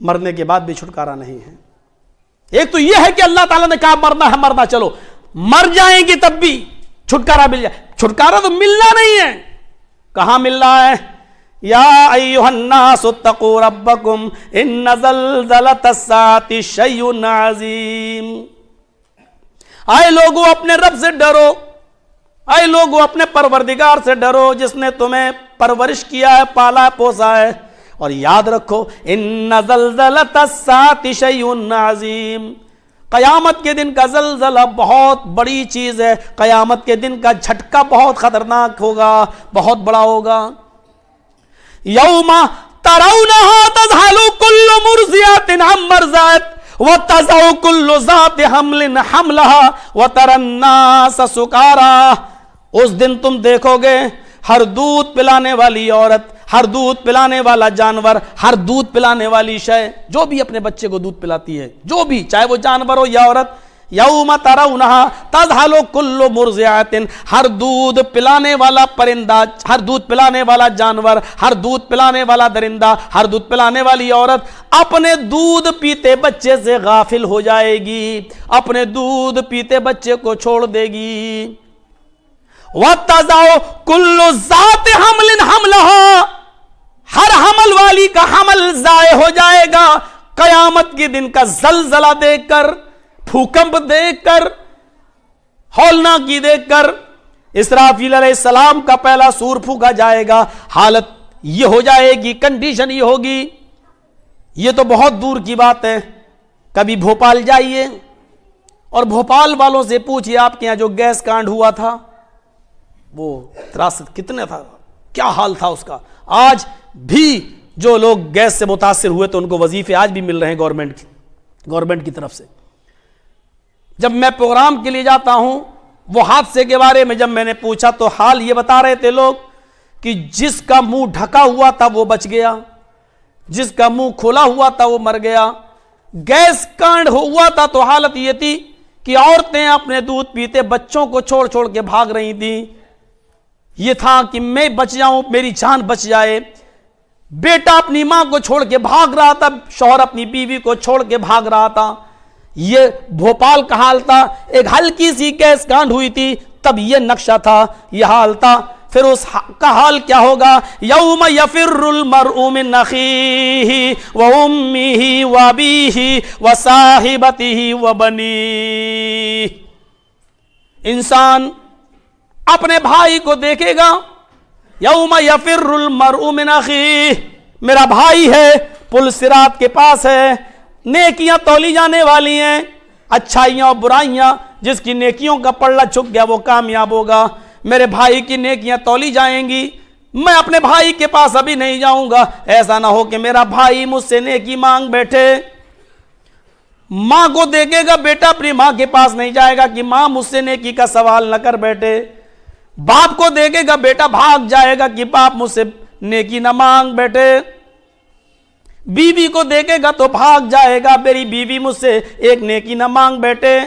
मरने के बाद भी छुटकारा नहीं है। एक तो यह है कि अल्लाह ताला ने कहा मरना है मरना, चलो मर जाएंगे तब भी छुटकारा मिल जाए। छुटकारा तो मिलना नहीं है। कहां मिल रहा है? या अय्युहन्नासु तक़ू रब्बकुम इन्न ज़लज़लतस्साअति शैउन अज़ीम। आए लोगों अपने रब से डरो, आए लोगों अपने परवरदिगार से डरो जिसने तुम्हें परवरिश किया है, पाला पोसा है। और याद रखो इन्न ज़लज़लतस्साअति शैउन अज़ीम, कयामत के दिन का ज़लज़ला बहुत बड़ी चीज है। कयामत के दिन का झटका बहुत खतरनाक होगा, बहुत बड़ा होगा। यौमा तरौनहा तज़हलु कुल्लु मुर्ज़ियातिन अम्मा अर्ज़अत व तज़उ कुल्लु ज़ाति हम्लिन हम्लहा व तरन्नास सुकारा। उस दिन तुम देखोगे हर दूध पिलाने वाली औरत, हर दूध पिलाने वाला जानवर, हर दूध पिलाने वाली शय, जो भी अपने बच्चे को दूध पिलाती है, जो भी, चाहे वो जानवर हो या औरत, यौम तरौनहा तज़हलु कुल्लु मुर्ज़ियातिन, हर दूध पिलाने वाला परिंदा, हर दूध पिलाने वाला जानवर, हर दूध पिलाने वाला दरिंदा, हर दूध पिलाने वाली औरत अपने दूध पीते बच्चे से गाफिल हो जाएगी, अपने दूध पीते बच्चे को छोड़ देगी। वतज़उ कुल्लु ज़ाति हम्लिन हम्लहा, हर हमल वाली का हमल जाए हो जाएगा। कयामत के दिन का जलजला देखकर, भूकंप देखकर, हौलनाकी देखकर, इसराफील अलैहिस्सलाम का पहला सूर फूका जाएगा। हालत ये हो जाएगी, कंडीशन ये होगी। ये तो बहुत दूर की बात है। कभी भोपाल जाइए और भोपाल वालों से पूछिए आपके यहां जो गैस कांड हुआ था वो त्रासद कितने था, क्या हाल था उसका। आज भी जो लोग गैस से मुतासिर हुए तो उनको वजीफे आज भी मिल रहे हैं गवर्नमेंट की तरफ से। जब मैं प्रोग्राम के लिए जाता हूं, वो हादसे के बारे में जब मैंने पूछा तो हाल ये बता रहे थे लोग कि जिसका मुंह ढका हुआ था वो बच गया, जिसका मुंह खोला हुआ था वो मर गया। गैस कांड हुआ था तो हालत ये थी कि औरतें अपने दूध पीते बच्चों को छोड़ छोड़ के भाग रही थी। ये था कि मैं बच जाऊं, मेरी जान बच जाए। बेटा अपनी मां को छोड़ के भाग रहा था, शौहर अपनी बीवी को छोड़ के भाग रहा था। ये भोपाल का हाल था। एक हल्की सी गैस कांड हुई थी तब ये नक्शा था, ये हाल था। फिर उस का हाल क्या होगा? यौम यफिर्रुल मरउ मिन अखीही व उम्मिही व अबीही व साहिबतिही व बनीही। इंसान अपने भाई को देखेगा। यौम यफिर्रुल मरउ मिन अखीही, मेरा भाई है, पुल सिरात के पास है, नेकियां तौली जाने वाली हैं, अच्छाइयां और बुराइयां, जिसकी नेकियों का पल्ला झुक गया वो कामयाब होगा। मेरे भाई की नेकियां तौली जाएंगी, मैं अपने भाई के पास अभी नहीं जाऊंगा। ऐसा ना हो कि मेरा भाई मुझसे नेकी मांग बैठे। मां को देखेगा बेटा, अपनी मां के पास नहीं जाएगा कि मां मुझसे नेकी का सवाल न कर बैठे। बाप को देखेगा बेटा, भाग जाएगा कि बाप मुझसे नेकी न मांग बैठे। बीवी को देखेगा तो भाग जाएगा, मेरी बीवी मुझसे एक नेकी न मांग बैठे।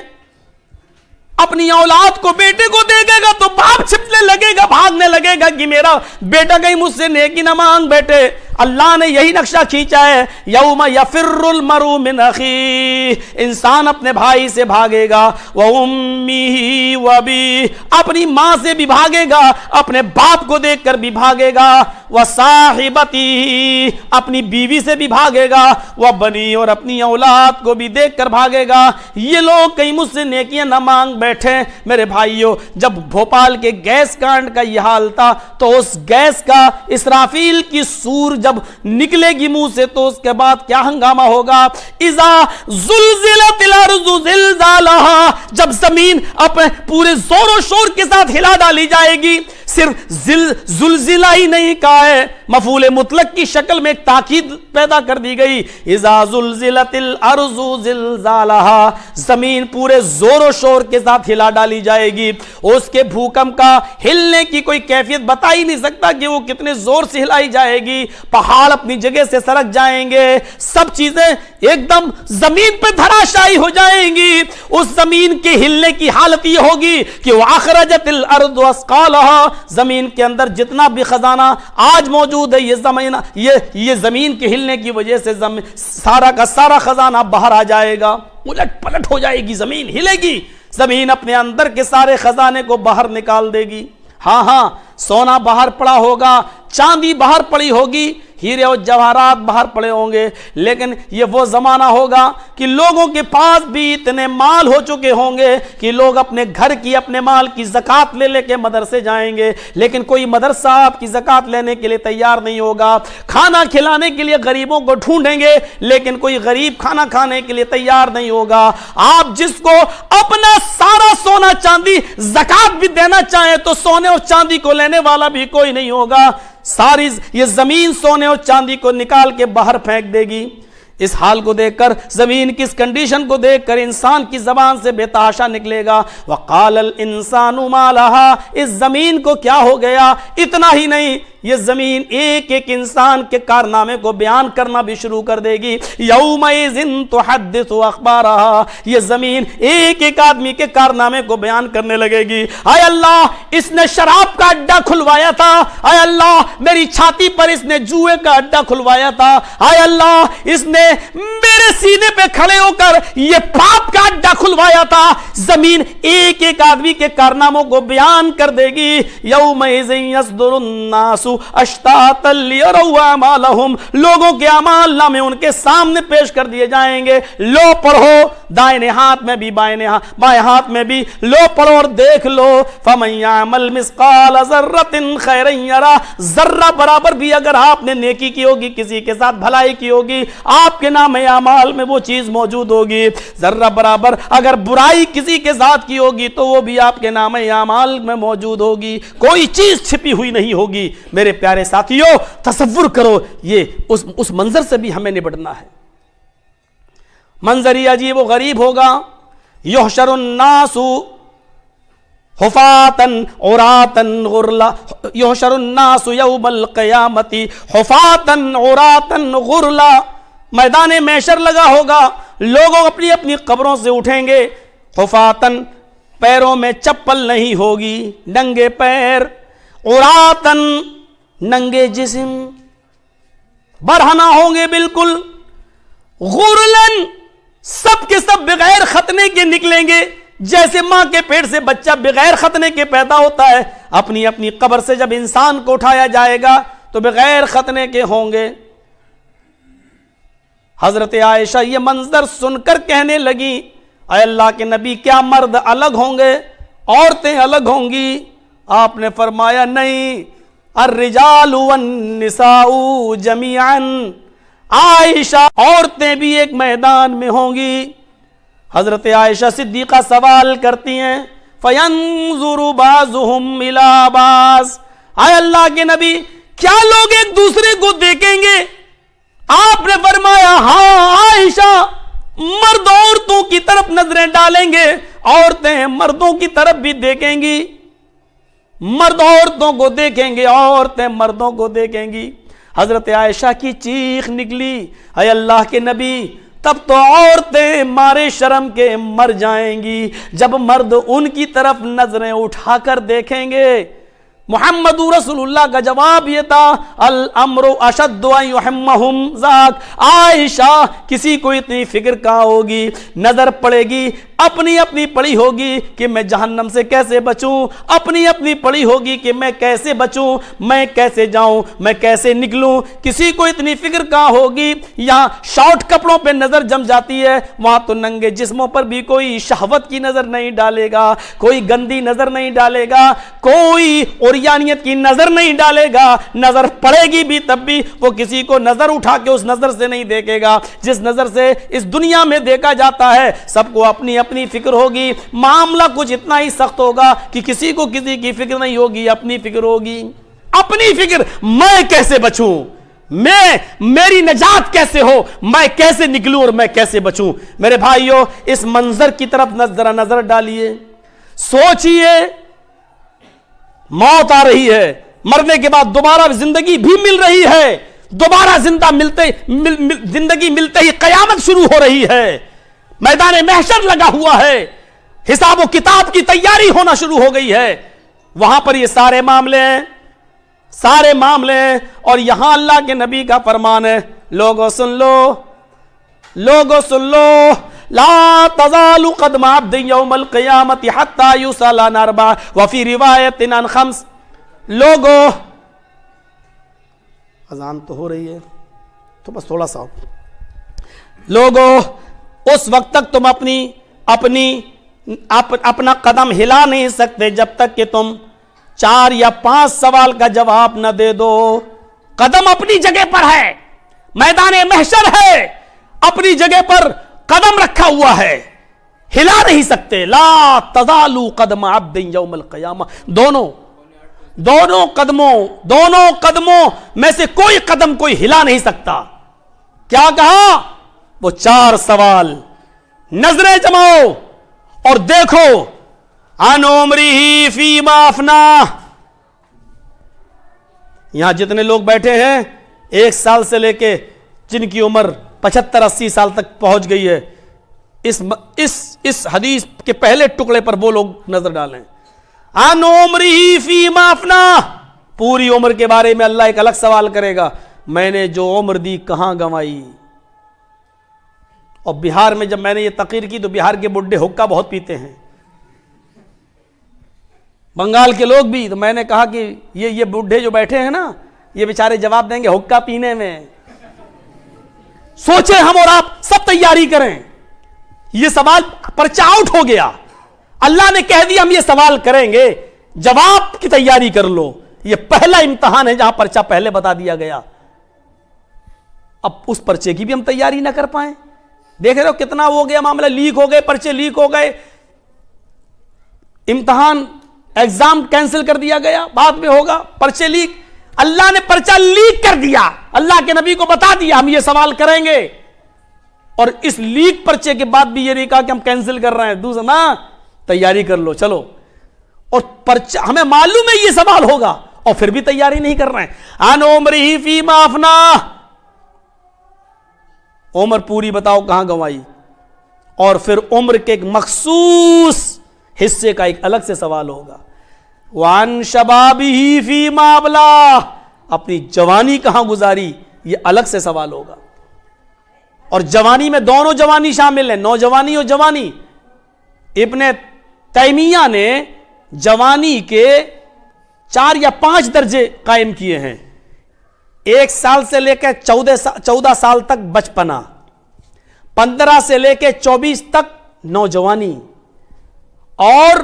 अपनी औलाद को, बेटे को देखेगा तो बाप छिपने लगेगा, भागने लगेगा कि मेरा बेटा कहीं मुझसे नेकी न मांग बैठे। अल्लाह ने यही नक्शा खींचा है। यौम यफिर्रुल मरउ मिन अखीही, इंसान अपने भाई से भागेगा। व उम्मीही व अबीही, अपनी मां से भी भागेगा, अपने बाप को देखकर भी भागेगा। व साहिबतिही, अपनी बीवी से भी भागेगा। व बनी, और अपनी औलाद को भी देखकर भागेगा। ये लोग कहीं मुझसे नेकियां न मांग बैठे। मेरे भाइयों, जब भोपाल के गैस कांड का यह हाल था तो उस गैस का इसराफील की सूर जब निकलेगी मुंह से तो उसके बाद क्या हंगामा होगा। इज़ा ज़ुलज़िलतिल अर्ज़ु ज़िलज़ालहा, जब जमीन अपने पूरे जोरों शोर के साथ हिला डाली जाएगी। सिर्फ जुलजिला ही नहीं कहा है, मफूल मुतलक की शक्ल में एक ताकीद पैदा कर दी गई। इज़ा ज़ुलज़िलतिल अर्ज़ु ज़िलज़ालहा, जमीन पूरे जोरों शोर के साथ हिला डाली जाएगी। उसके भूकंप का हिलने की कोई कैफियत बता ही नहीं सकता कि वो कितने जोर से हिलाई जाएगी। पहाड़ अपनी जगह से सरक जाएंगे, सब चीजें एकदम जमीन पे धराशायी हो जाएंगी। उस जमीन के हिलने की हालत ये होगी कि वाखरजतिल अर्दु अस्कालहा, जमीन के अंदर जितना भी खजाना आज मौजूद है, ये जमीन के हिलने की वजह से सारा का सारा खजाना बाहर आ जाएगा, उलट पलट हो जाएगी, जमीन हिलेगी, जमीन अपने अंदर के सारे खजाने को बाहर निकाल देगी। हाँ हाँ, सोना बाहर पड़ा होगा, चांदी बाहर पड़ी होगी, हीरे और जवाहरात बाहर पड़े होंगे, लेकिन ये वो जमाना होगा कि लोगों के पास भी इतने माल हो चुके होंगे कि लोग अपने घर की, अपने माल की ज़कात ले लेके मदरसे जाएंगे, लेकिन कोई मदरसा आपकी ज़कात लेने के लिए तैयार नहीं होगा। खाना खिलाने के लिए गरीबों को ढूंढेंगे, लेकिन कोई गरीब खाना खाने के लिए तैयार नहीं होगा। आप जिसको अपना सारा सोना चांदी ज़कात भी देना चाहे तो सोने और चांदी को लेने वाला भी कोई नहीं होगा। सारी ये जमीन सोने और चांदी को निकाल के बाहर फेंक देगी। इस हाल को देखकर, जमीन की इस कंडीशन को देखकर इंसान की जबान से बेतहाशा निकलेगा, वक़ालल इंसानु मा लहा, इस जमीन को क्या हो गया। इतना ही नहीं, ये जमीन एक एक इंसान के कारनामे को बयान करना भी शुरू कर देगी। यौमइज़िन तुहद्दिसु अख़बारहा, ये जमीन एक एक आदमी के कारनामे को बयान करने लगेगी। आय अल्लाह, इसने शराब का अड्डा खुलवाया था, आय अल्लाह मेरी छाती पर इसने जुए का अड्डा खुलवाया था, आय अल्लाह इसने मेरे सीने पे खड़े होकर ये पाप का अड्डा खुलवाया था। जमीन एक एक आदमी के कारनामों को बयान कर देगी। यौमइज़िन यस्दुरुन्नासु अश्तातल लियरौ अमालहुम, लोगों के अमाल नामे उनके सामने पेश कर दिए जाएंगे। लो पढ़ो, दाहिने हाथ में भी बाएं हाथ में भी, लो पढ़ो और देख लो। फमन यअमल मिस्काल ज़र्रतिन खैरन यरा, जर्रा बराबर भी अगर आपने नेकी की होगी, किसी के साथ भलाई की होगी, आपके नामे अमाल में वो चीज मौजूद होगी। जर्रा बराबर अगर बुराई किसी के साथ की होगी तो वो भी आपके नामे अमाल में मौजूद होगी, कोई चीज छिपी हुई नहीं होगी। मेरे प्यारे साथियों, तसव्वुर करो, ये उस मंजर से भी हमें निपटना है। मंजर ही अजीब व गरीब होगा। युहशरुन्नासु हुफातन उरातन गुरला, युहशरुन्नासु यौमल क़यामति हुफातन उरातन गुरला, मैदान महशर लगा होगा, लोग अपनी अपनी कब्रों से उठेंगे। हुफातन, पैरों में चप्पल नहीं होगी, नंगे पैर, उरातन, नंगे जिस्म, बरहना होंगे बिल्कुल, गुरलन, सब के सब बगैर खतने के निकलेंगे। जैसे मां के पेट से बच्चा बगैर खतने के पैदा होता है, अपनी अपनी कब्र से जब इंसान को उठाया जाएगा तो बगैर खतने के होंगे। हजरत आयशा ये मंजर सुनकर कहने लगी, अय अल्लाह के नबी, क्या मर्द अलग होंगे, औरतें अलग होंगी? आपने फरमाया नहीं, अर्रिजालु वन्निसाउ जमीअन, आयशा औरतें भी एक मैदान में होंगी। हजरत आयशा सिद्दीका सवाल करती हैं, फयंजुरु बाज़ुहुम इला बाज़, आय अल्लाह के नबी, क्या लोग एक दूसरे को देखेंगे? आपने फरमाया हाँ आयशा, मर्द औरतों की तरफ नजरें डालेंगे, औरतें मर्दों की तरफ भी देखेंगी, मर्द औरतों को देखेंगे, औरतें मर्दों को देखेंगी। हजरत आयशा की चीख निकली, अय अल्लाह के नबी, तब तो औरतें मारे शर्म के मर जाएंगी जब मर्द उनकी तरफ नजरें उठाकर देखेंगे। मुहम्मदु रसूलुल्लाह का जवाब यह था, अल अम्रु अशद्दु अन युहम्महुम ज़ाक, आयशा किसी को इतनी फिक्र कहाँ होगी, नजर पड़ेगी, अपनी अपनी पड़ी होगी कि मैं जहन्नम से कैसे बचूं, अपनी अपनी पड़ी होगी कि मैं कैसे बचूं, मैं कैसे जाऊं, मैं कैसे निकलूं, किसी को इतनी फिक्र कहाँ होगी। यहाँ शॉर्ट कपड़ों पे नजर जम जाती है, वहां तो नंगे जिस्मों पर भी कोई शहवत की नजर नहीं डालेगा, कोई गंदी नजर नहीं डालेगा, कोई उरियानियत की नजर नहीं डालेगा। नजर पड़ेगी भी तब भी वो किसी को नजर उठा के उस नजर से नहीं देखेगा जिस नजर से इस दुनिया में देखा जाता है। सबको अपनी अपनी फिक्र होगी, मामला कुछ इतना ही सख्त होगा कि किसी को किसी की फिक्र नहीं होगी, अपनी फिक्र होगी। अपनी फिक्र, मैं कैसे बचूं, मेरी निजात कैसे हो, मैं कैसे निकलूं और मैं कैसे बचूं। मेरे भाइयों, इस मंजर की तरफ जरा नजर डालिए, सोचिए, मौत आ रही है, मरने के बाद दोबारा जिंदगी भी मिल रही है, दोबारा जिंदगी मिलते ही कयामत शुरू हो रही है, मैदान महशर लगा हुआ है, हिसाब व किताब की तैयारी होना शुरू हो गई है। वहां पर ये सारे मामले हैं, सारे मामले हैं। और यहां अल्लाह के नबी का फरमान है, लोगों सुन लो, लोगों सुन लो, ला तज़ालु क़दम अब्दिन यौमल क़ियामति हत्ता युसअल अन अर्बअ व फी रिवायतिन अन खम्स। लोगों, अजान तो हो रही है तो बस थोड़ा सा, लोगों उस वक्त तक तुम अपना कदम हिला नहीं सकते जब तक कि तुम 4 या 5 सवाल का जवाब न दे दो। कदम अपनी जगह पर है, मैदान महशर है, अपनी जगह पर कदम रखा हुआ है, हिला नहीं सकते। ला तज़ालु क़दम अब्दिन यौमल क़ियामा, दोनों कदमों में से कोई कदम कोई हिला नहीं सकता। क्या कहा? वो 4 सवाल। नजरें जमाओ और देखो, अन उम्रिही फीमा अफना। यहां जितने लोग बैठे हैं 1 साल से लेके जिनकी उम्र 75-80 साल तक पहुंच गई है, इस हदीस के पहले टुकड़े पर वो लोग नजर डालें। अन उम्रिही फीमा अफना, पूरी उम्र के बारे में अल्लाह एक अलग सवाल करेगा, मैंने जो उम्र दी कहां गंवाई। और बिहार में जब मैंने ये तकरीर की तो बिहार के बुड्ढे हुक्का बहुत पीते हैं, बंगाल के लोग भी। तो मैंने कहा कि ये बुड्ढे जो बैठे हैं ना, ये बेचारे जवाब देंगे हुक्का पीने में। सोचे हम और आप सब तैयारी करें, ये सवाल पर्चा आउट हो गया, अल्लाह ने कह दिया हम ये सवाल करेंगे, जवाब की तैयारी कर लो। ये पहला इम्तिहान है जहां पर्चा पहले बता दिया गया। अब उस पर्चे की भी हम तैयारी ना कर पाए। देख रहे हो कितना हो गया मामला, लीक हो गए, पर्चे लीक हो गए, इम्तिहान एग्जाम कैंसिल कर दिया गया, बाद में होगा, पर्चे लीक। अल्लाह ने पर्चा लीक कर दिया, अल्लाह के नबी को बता दिया हम ये सवाल करेंगे, और इस लीक पर्चे के बाद भी ये नहीं कहा कि हम कैंसिल कर रहे हैं। दूसरा ना, तैयारी कर लो, चलो। और पर्चा हमें मालूम है ये सवाल होगा और फिर भी तैयारी नहीं कर रहे हैं। अन उम्रिही फीमा अफना, उम्र पूरी बताओ कहां गंवाई। और फिर उम्र के एक मखसूस हिस्से का एक अलग से सवाल होगा। वान शबाबिही फीमा अबला, अपनी जवानी कहां गुजारी, यह अलग से सवाल होगा। और जवानी में दोनों जवानी शामिल है, नौजवानी और जवानी। इब्ने तैमिया ने जवानी के 4 या 5 दर्जे कायम किए हैं। 1 साल से लेकर 14 साल तक बचपना, 15 से लेकर 24 तक नौजवानी, और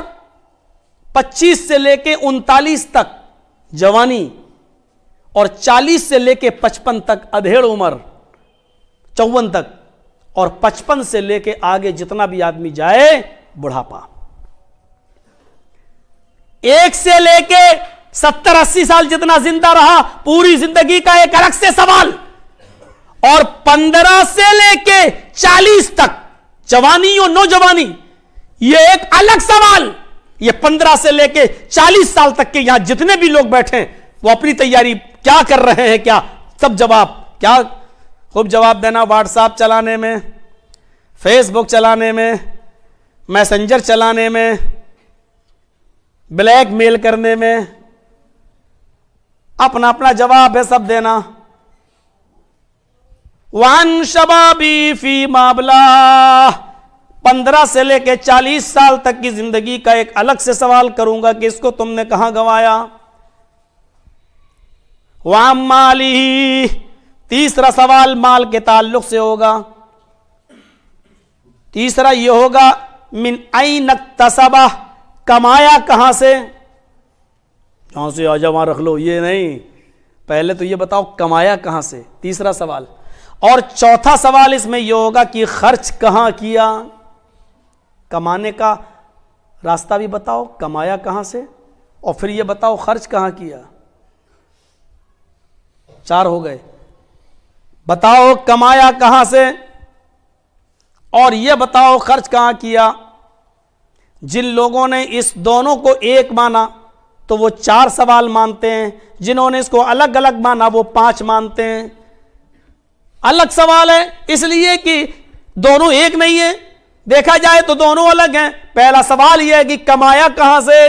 25 से लेकर 39 तक जवानी, और 40 से लेकर 55 तक अधेड़ उम्र, 54 तक, और 55 से लेकर आगे जितना भी आदमी जाए बुढ़ापा। 1 से लेके 70-80 साल जितना जिंदा रहा, पूरी जिंदगी का एक अलग से सवाल। और 15 से लेके 40 तक जवानी और नौजवानी, यह एक अलग सवाल। ये 15 से लेके 40 साल तक के यहां जितने भी लोग बैठे वो अपनी तैयारी क्या कर रहे हैं, क्या सब जवाब, क्या खूब जवाब देना, व्हाट्सएप चलाने में, फेसबुक चलाने में, मैसेंजर चलाने में, ब्लैक मेल करने में, अपना अपना जवाब है सब देना। वान शबाबी फी माबला, 15 से लेकर 40 साल तक की जिंदगी का एक अलग से सवाल करूंगा कि इसको तुमने कहां गंवाया। वाम माली, तीसरा सवाल माल के ताल्लुक से होगा। तीसरा यह होगा मिन ऐन इक्तसबा, कमाया कहां से। कहां से आजा वहां रख लो, ये नहीं, पहले तो ये बताओ कमाया कहां से, तीसरा सवाल। और चौथा सवाल इसमें यह होगा कि खर्च कहां किया, कमाने का रास्ता भी बताओ, कमाया कहां से, और फिर यह बताओ खर्च कहां किया। 4 हो गए। बताओ कमाया कहां से और यह बताओ खर्च कहां किया। जिन लोगों ने इस दोनों को एक माना तो वो 4 सवाल मानते हैं, जिन्होंने इसको अलग अलग माना वो 5 मानते हैं। अलग सवाल है इसलिए कि दोनों एक नहीं है, देखा जाए तो दोनों अलग हैं। पहला सवाल यह है कि कमाया कहां से।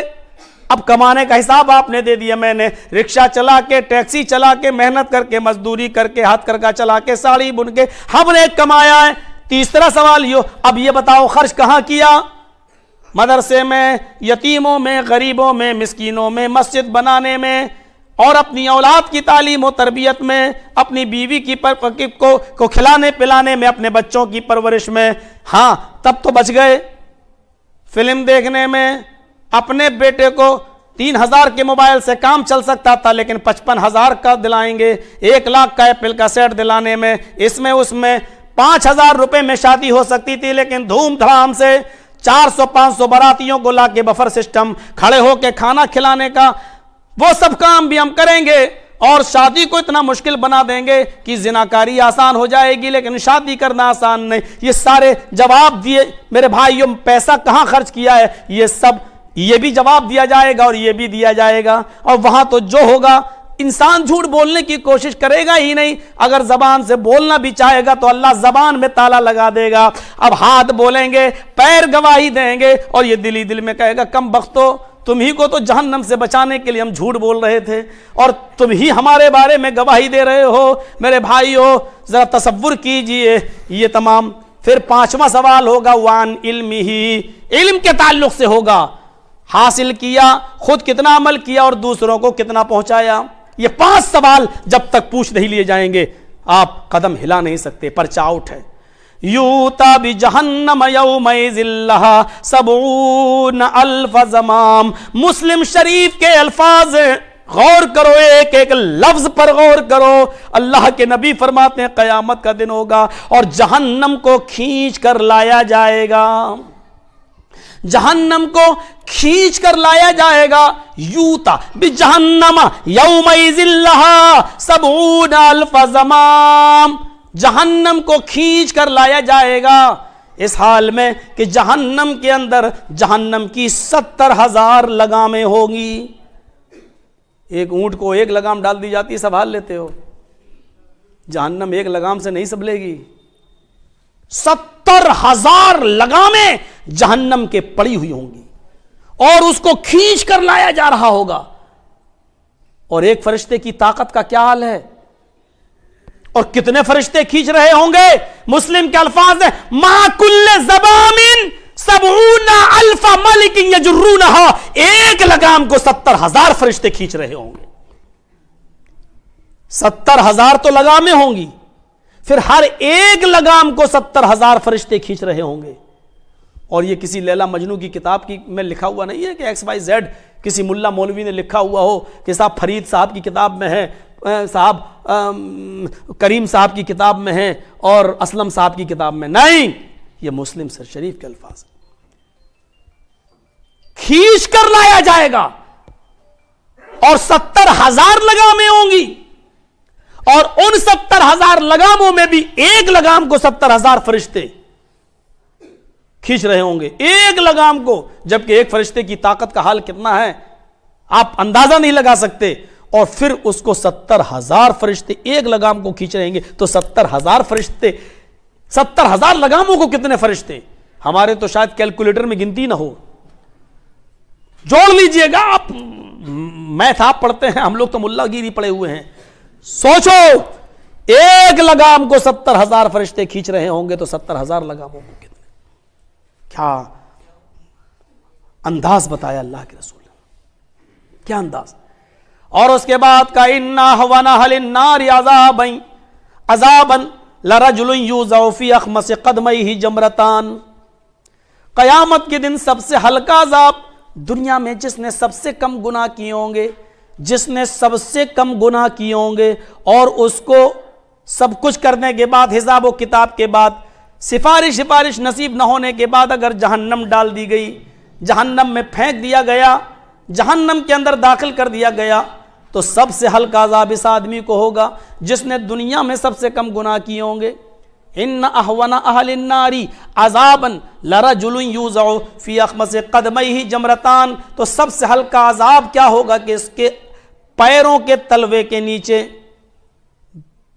अब कमाने का हिसाब आपने दे दिया, मैंने रिक्शा चला के, टैक्सी चला के, मेहनत करके, मजदूरी करके, हाथ करका चला के, साड़ी बुन के हमने कमाया है। तीसरा सवाल यो, अब ये बताओ खर्च कहां किया। मदरसे में, यतीमों में, गरीबों में, मिस्कीनों में, मस्जिद बनाने में, और अपनी औलाद की तालीम और तरबियत में, अपनी बीवी की को खिलाने पिलाने में, अपने बच्चों की परवरिश में। हाँ, तब तो बच गए। फिल्म देखने में अपने बेटे को 3000 के मोबाइल से काम चल सकता था, लेकिन 55,000 का दिलाएंगे। 1 लाख का एप्पल का सेट दिलाने में, इसमें उसमें 5,000 रुपए में शादी हो सकती थी, लेकिन धूमधाम से 400-500 बारातियों को लाके बफर सिस्टम, खड़े होके खाना खिलाने का, वो सब काम भी हम करेंगे और शादी को इतना मुश्किल बना देंगे कि जिनाकारी आसान हो जाएगी, लेकिन शादी करना आसान नहीं। ये सारे जवाब दिए मेरे भाइयों, पैसा कहां खर्च किया है, ये सब, ये भी जवाब दिया जाएगा और ये भी दिया जाएगा। और वहां तो जो होगा, इंसान झूठ बोलने की कोशिश करेगा ही नहीं। अगर जबान से बोलना भी चाहेगा तो अल्लाह जबान में ताला लगा देगा। अब हाथ बोलेंगे, पैर गवाही देंगे, और ये दिल ही दिल में कहेगा कम बख्तो, तुम्ही को तो जहन्नम से बचाने के लिए हम झूठ बोल रहे थे और तुम ही हमारे बारे में गवाही दे रहे हो। मेरे भाइयों, जरा तसव्वुर कीजिए ये तमाम। फिर 5वां सवाल होगा वान इल्मी ही, इल्म के ताल्लुक से होगा। हासिल किया, खुद कितना अमल किया और दूसरों को कितना पहुंचाया। ये 5 सवाल जब तक पूछ नहीं लिए जाएंगे आप कदम हिला नहीं सकते, पर्चा आउट है। यूता भी जहन्नम यौमइज़िल्लहा सबून अल्फ ज़माम। मुस्लिम शरीफ के अल्फाज गौर करो, एक एक लफ्ज पर गौर करो। अल्लाह के नबी फरमाते हैं कयामत का दिन होगा और जहन्नम को खींच कर लाया जाएगा, जहन्नम को खींच कर लाया जाएगा। यूता भी जहन्नम यौमइज़िल्लहा सबून अल्फ ज़माम, जहन्नम को खींच कर लाया जाएगा इस हाल में कि जहन्नम के अंदर जहन्नम की 70,000 लगामें होंगी। एक ऊंट को एक लगाम डाल दी जाती है, संभाल लेते हो। जहन्नम एक लगाम से नहीं संभलेगी, 70,000 लगामें जहन्नम के पड़ी हुई होंगी और उसको खींच कर लाया जा रहा होगा। और एक फरिश्ते की ताकत का क्या हाल है, और कितने फरिश्ते खींच रहे होंगे। मुस्लिम के अल्फाज है मा कुल्ले ज़बामिन सबऊना अल्फा मलिकिन यजरूनहा, एक लगाम को 70,000 फरिश्ते खींच रहे होंगे। 70,000 तो लगामें होंगी, फिर हर एक लगाम को 70,000 फरिश्ते खींच रहे होंगे। और ये किसी लैला मजनू की किताब की में लिखा हुआ नहीं है कि XYZ किसी मुल्ला मौलवी ने लिखा हुआ हो कि साहब फरीद साहब की किताब में है, साहब करीम साहब की किताब में है और असलम साहब की किताब में नहीं। ये मुस्लिम सर शरीफ के अल्फाज। खींच कर लाया जाएगा और 70,000 लगामें होंगी और उन 70,000 लगामों में भी एक लगाम को 70,000 फरिश्ते खींच रहे होंगे, एक लगाम को। जबकि एक फरिश्ते की ताकत का हाल कितना है आप अंदाजा नहीं लगा सकते। और फिर उसको 70,000 फरिश्ते एक लगाम को खींच रहेंगे, तो 70,000 फरिश्ते, 70,000 लगामों को कितने फरिश्ते। हमारे तो शायद कैलकुलेटर में गिनती ना हो। जोड़ लीजिएगा आप, मैथ आप पढ़ते हैं, हम लोग तो मुल्लागिरी पढ़े हुए हैं। सोचो, एक लगाम को 70,000 फरिश्ते खींच रहे होंगे तो 70,000 लगामों को कितने, क्या अंदाज बताया अल्लाह के रसूल ने, क्या अंदाज। और उसके बाद का इन्ना हवाना हलिन्नार अज़ाबन लरजुल यूज़अ फ़ी अख़मस क़दमैहि जमरतान। क़यामत के दिन सबसे हल्का अज़ाब, दुनिया में जिसने सबसे कम गुनाह किए होंगे, जिसने सबसे कम गुनाह किए होंगे और उसको सब कुछ करने के बाद, हिसाब व किताब के बाद, सिफारिश नसीब न होने के बाद अगर जहन्नम डाल दी गई, जहन्नम में फेंक दिया गया, जहन्नम के अंदर दाखिल कर दिया गया, तो सबसे हल्का अज़ाब इस आदमी को होगा जिसने दुनिया में सबसे कम गुनाह किए होंगे। इन अहवना अहलिन नारी अजाबन लरजुलुन यूज़उ फी अखमसे कदमैहि जमरतान। तो सबसे हल्का अजाब क्या होगा कि इसके पैरों के तलवे के नीचे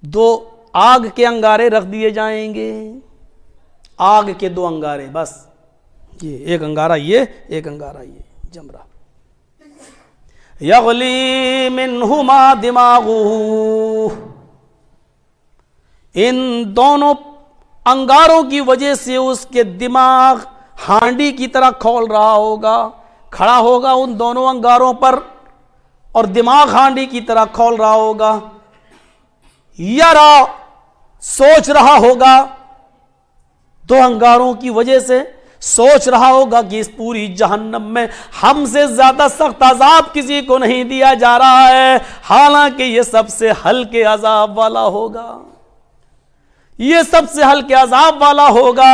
2 आग के अंगारे रख दिए जाएंगे। आग के 2 अंगारे, बस ये एक अंगारा, ये एक अंगारा, ये जमरा। यगली मिनहुमा दिमागु, इन दोनों अंगारों की वजह से उसके दिमाग हांडी की तरह खोल रहा होगा, खड़ा होगा उन दोनों अंगारों पर और दिमाग हांडी की तरह खोल रहा होगा। यारा सोच रहा होगा, 2 अंगारों की वजह से सोच रहा होगा कि इस पूरी जहन्नम में हमसे ज्यादा सख्त अजाब किसी को नहीं दिया जा रहा है, हालांकि ये सबसे हल्के अजाब वाला होगा, ये सबसे हल्के अजाब वाला होगा।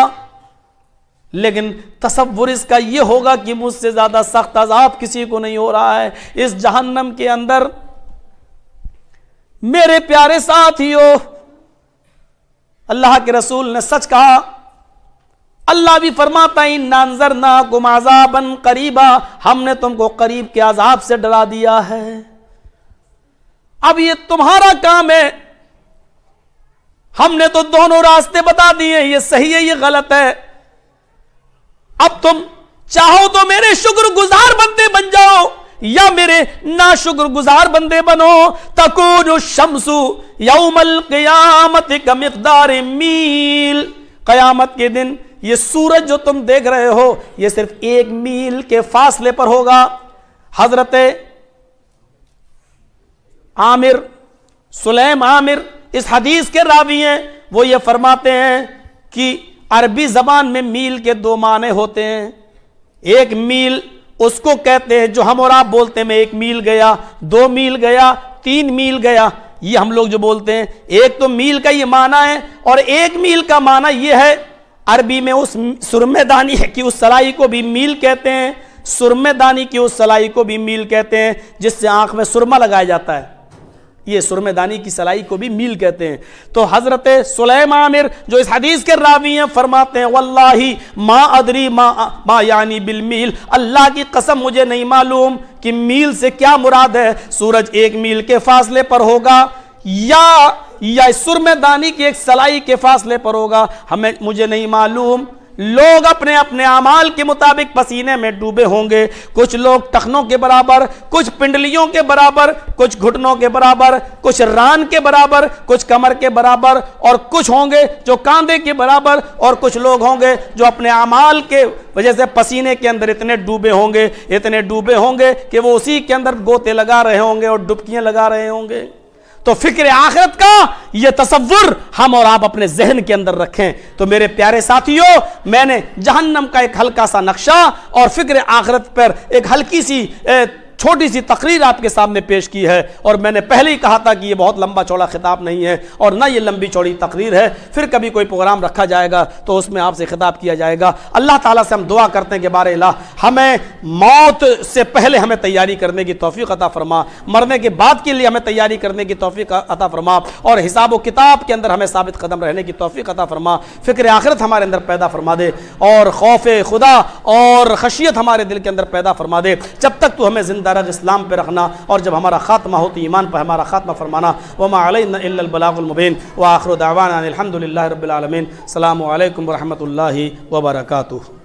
लेकिन तसव्वुर इसका ये होगा कि मुझसे ज्यादा सख्त अजाब किसी को नहीं हो रहा है इस जहन्नम के अंदर। मेरे प्यारे साथियों, अल्लाह के रसूल ने सच कहा। अल्लाह भी फरमाता है इन्ना अंज़रनाकुम अज़ाबन करीबा, हमने तुमको करीब के अजाब से डरा दिया है। अब ये तुम्हारा काम है, हमने तो दोनों रास्ते बता दिए, ये सही है ये गलत है। अब तुम चाहो तो मेरे शुक्रगुजार बंदे बन जाओ या मेरे नाशुक्रगुजार बंदे बनो। तकूनु शम्सु यौमल क़ियामत कमिक़दार मील, क़यामत के दिन ये सूरज जो तुम देख रहे हो ये सिर्फ 1 मील के फासले पर होगा। हजरत आमिर सुलैम आमिर इस हदीस के रावी हैं, वो ये फरमाते हैं कि अरबी जबान में मील के 2 माने होते हैं। 1 मील उसको कहते हैं जो हम और आप बोलते हैं, मैं 1 मील गया, 2 मील गया, 3 मील गया, ये हम लोग जो बोलते हैं। एक तो मील का ये माना है और 1 मील का माना ये है अरबी में उस सुरमेदानी की उस सलाई को भी मील कहते हैं, सुरमेदानी की उस सलाई को भी मील कहते हैं जिससे आंख में सुरमा लगाया जाता है, ये सुरमेदानी की सलाई को भी मील कहते हैं। तो हजरत सुलैम आमिर जो इस हदीस के रावी हैं फरमाते हैं वल्लाही मा अदरी मा यानी बिल मील, अल्लाह की कसम मुझे नहीं मालूम कि मील से क्या मुराद है। सूरज 1 मील के फासले पर होगा या सुरमेदानी की एक सलाई के फासले पर होगा, मुझे नहीं मालूम। लोग अपने अपने अमाल के मुताबिक पसीने में डूबे होंगे, कुछ लोग टखनों के बराबर, कुछ पिंडलियों के बराबर, कुछ घुटनों के बराबर, कुछ रान के बराबर, कुछ कमर के बराबर, और कुछ होंगे जो कांधे के बराबर, और कुछ लोग होंगे जो अपने अमाल के वजह से पसीने के अंदर इतने डूबे होंगे कि वो उसी के अंदर गोते लगा रहे होंगे और डुबकियां लगा रहे होंगे। तो फिक्र आखिरत का यह तसव्वुर हम और आप अपने जहन के अंदर रखें। तो मेरे प्यारे साथियों, मैंने जहन्नम का एक हल्का सा नक्शा और फिक्र आखिरत पर एक हल्की सी छोटी सी तकरीर आपके सामने पेश की है। और मैंने पहले ही कहा था कि ये बहुत लंबा चौड़ा खिताब नहीं है और ना ये लंबी चौड़ी तकरीर है। फिर कभी कोई प्रोग्राम रखा जाएगा तो उसमें आपसे खिताब किया जाएगा। अल्लाह ताला से हम दुआ करते हैं कि बारे इलाह हमें मौत से पहले हमें तैयारी करने की तौफीक अता फरमा, मरने के बाद के लिए हमें तैयारी करने की तौफीक अता फरमा, और हिसाब व किताब के अंदर हमें साबित कदम रहने की तौफीक अता फरमा। फिक्र आखिरत हमारे अंदर पैदा फरमा दे और खौफ खुदा और खशियत हमारे दिल के अंदर पैदा फरमा दे। जब तक तू हमें जिंदा रख इस्लाम पे रखना, और जब हमारा खात्मा हो तो ईमान पर हमारा खात्मा फरमाना। वमा अलैना इल्लल बलागुल मुबीन व आखिरु दावाना अनिल हम्दुलिल्लाहि रब्बिल आलमीन। अस्सलामु अलैकुम व रहमतुल्लाहि व बरकातुहू।